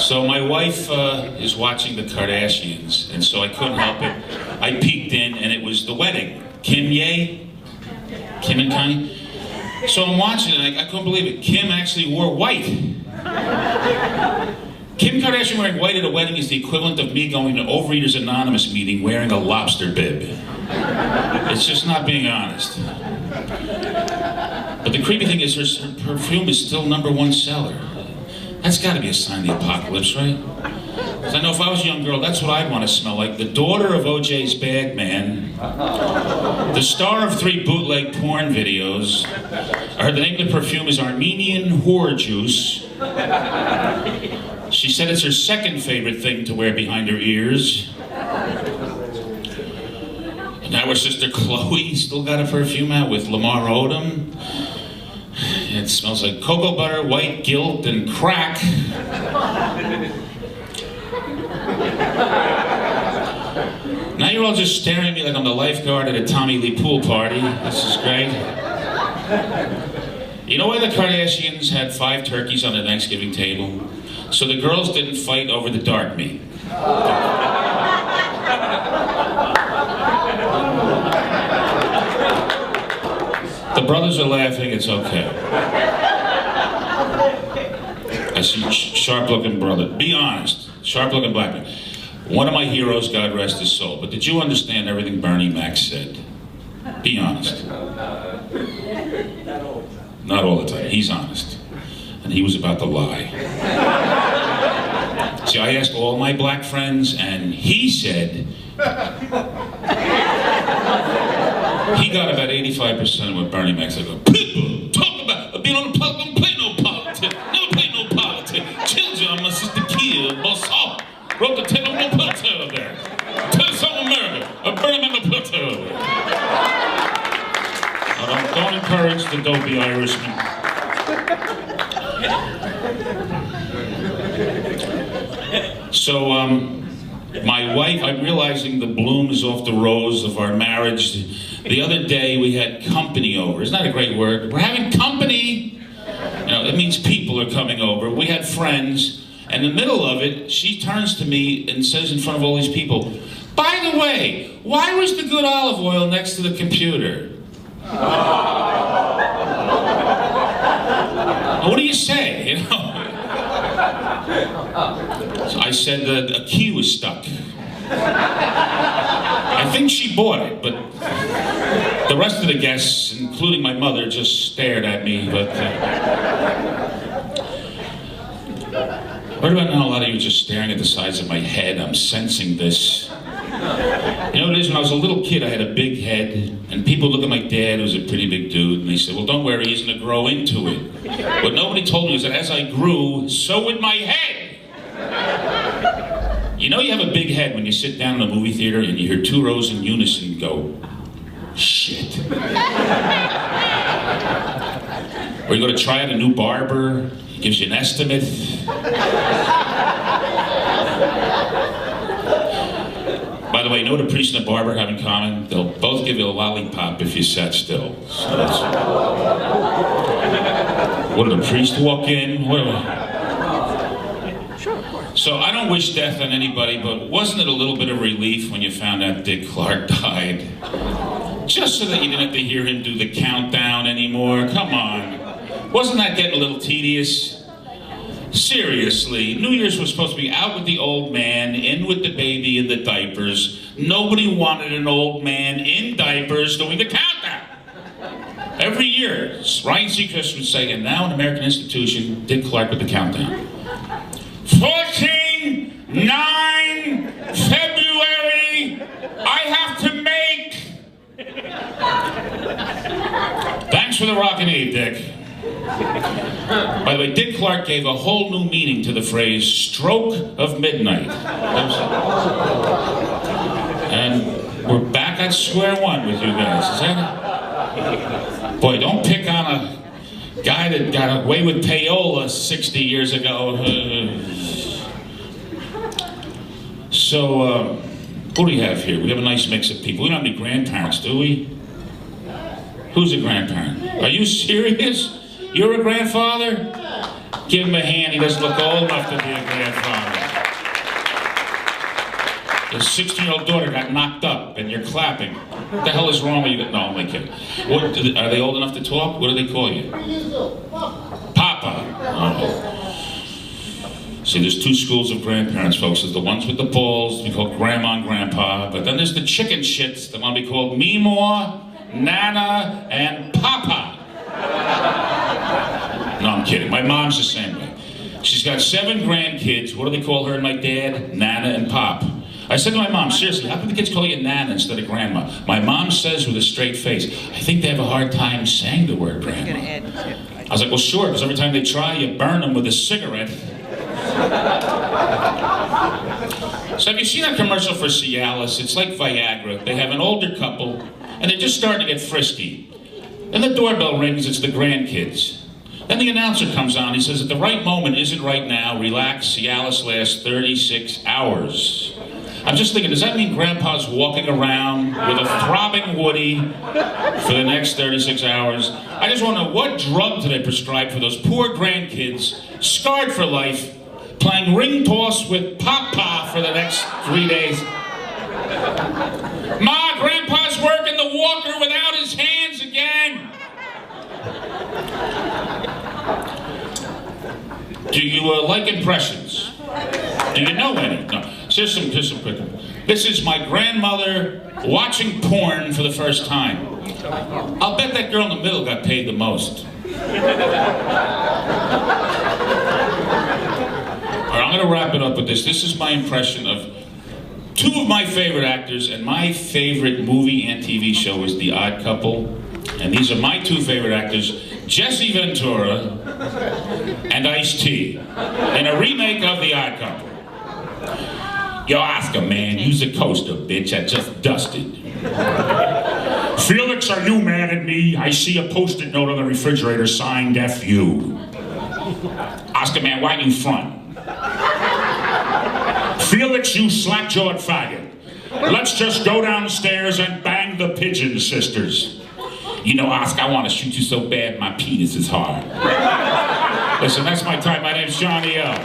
So my wife is watching the Kardashians, and so I couldn't help it. I peeked in, and it was the wedding. Kim and Kanye. So I'm watching it, and I couldn't believe it. Kim actually wore white. Kim Kardashian wearing white at a wedding is the equivalent of me going to Overeaters Anonymous meeting wearing a lobster bib. It's just not being honest. But the creepy thing is her perfume is still #1 seller. That's got to be a sign of the apocalypse, right? Because I know if I was a young girl, that's what I'd want to smell like. The daughter of OJ's bag man, the star of 3 bootleg porn videos. I heard the name of the perfume is Armenian Whore Juice. She said it's her second favorite thing to wear behind her ears. And now her sister Chloe still got a perfume out with Lamar Odom. It smells like cocoa butter, white guilt, and crack. Now you're all just staring at me like I'm the lifeguard at a Tommy Lee pool party. This is great. You know why the Kardashians had 5 turkeys on their Thanksgiving table? So the girls didn't fight over the dark meat. The brothers are laughing, it's okay. I see sharp-looking brother. Be honest, sharp-looking black man. One of my heroes, God rest his soul. But did you understand everything Bernie Mac said? Be honest. Not all the time. He's honest. And he was about to lie. See, I asked all my black friends, and he said he got about 85% of what Bernie Mac said. People talk about being on the politics, don't play no politics. Never play no politics. Children, I'm my sister kid, boss off. Wrote the table, no politics over there. Tell us something America. Bernie Mac, no politics over there. Don't encourage the dopey Irishman. So, my wife, I'm realizing the bloom is off the rose of our marriage. The other day we had company over. Isn't that a great word? We're having company. You know, it means people are coming over. We had friends, and in the middle of it, she turns to me and says in front of all these people, "By the way, why was the good olive oil next to the computer?" What do you say, you know? So I said that a key was stuck. I think she bought it, but the rest of the guests, including my mother, just stared at me. But right about now, a lot of you are just staring at the sides of my head. I'm sensing this. You know what it is? When I was a little kid, I had a big head, and people look at my dad, who's a pretty big dude, and they said, "Well, don't worry, he's going to grow into it." What nobody told me was that as I grew, so would my head. You know you have a big head when you sit down in a movie theater and you hear 2 rows in unison go, "Shit." Or you go to try out a new barber, he gives you an estimate. By the way, you know what a priest and a barber have in common? They'll both give you a lollipop if you sat still. So what did the priest walk in? So I don't wish death on anybody, but wasn't it a little bit of relief when you found out Dick Clark died? Just so that you didn't have to hear him do the countdown anymore. Come on. Wasn't that getting a little tedious? Seriously, New Year's was supposed to be out with the old man, in with the baby in the diapers. Nobody wanted an old man in diapers doing the countdown. Every year, Ryan Seacrest would say, "And now an American institution, Dick Clark with the countdown. 14/9 February, I have to make." Thanks for the rockin' Eve, Dick. By the way, Dick Clark gave a whole new meaning to the phrase "stroke of midnight." And we're back at square one with you guys, is that it? Boy, don't pick on a guy that got away with payola 60 years ago. So, what do we have here? We have a nice mix of people. We don't have any grandparents, do we? Who's a grandparent? Are you serious? You're a grandfather? Give him a hand. He doesn't look old enough to be a grandfather. His 16-year-old daughter got knocked up, and you're clapping. What the hell is wrong with you? No, I'm only kidding. Are they old enough to talk? What do they call you? Papa. Oh. See, there's two schools of grandparents, folks. There's the ones with the balls, we call Grandma and Grandpa. But then there's the chicken shits, that want to be called Meemaw, Nana, and Papa. No, I'm kidding. My mom's the same way. She's got 7 grandkids. What do they call her and my dad? Nana and Pop. I said to my mom, seriously, how come the kids call you Nana instead of Grandma? My mom says with a straight face, I think they have a hard time saying the word Grandma. I was like, well, sure, because every time they try, you burn them with a cigarette. So have you seen that commercial for Cialis? It's like Viagra. They have an older couple, and they're just starting to get frisky. Then the doorbell rings, it's the grandkids. Then the announcer comes on, he says, at the right moment isn't right now, relax, Cialis lasts 36 hours. I'm just thinking, does that mean Grandpa's walking around with a throbbing Woody for the next 36 hours? I just want to know, what drug do they prescribe for those poor grandkids, scarred for life, playing ring toss with Papa for the next 3 days? Ma, Grandpa's working the walker without his hands again. Do you like impressions? Do you know any? No. Here's some quick ones. This is my grandmother watching porn for the first time. I'll bet that girl in the middle got paid the most. All right, I'm going to wrap it up with this. This is my impression of 2 of my favorite actors, and my favorite movie and TV show is The Odd Couple. And these are my 2 favorite actors, Jesse Ventura and Ice-T, in a remake of The Odd Couple. Yo, Oscar, man, use a coaster, bitch. I just dusted. Felix, are you mad at me? I see a Post-it note on the refrigerator signed F.U. Oscar, man, why you front? Felix, you slack-jawed faggot. Let's just go downstairs and bang the Pigeon Sisters. You know, Oscar, I want to shoot you so bad my penis is hard. Listen, that's my time. My name's Johnny L.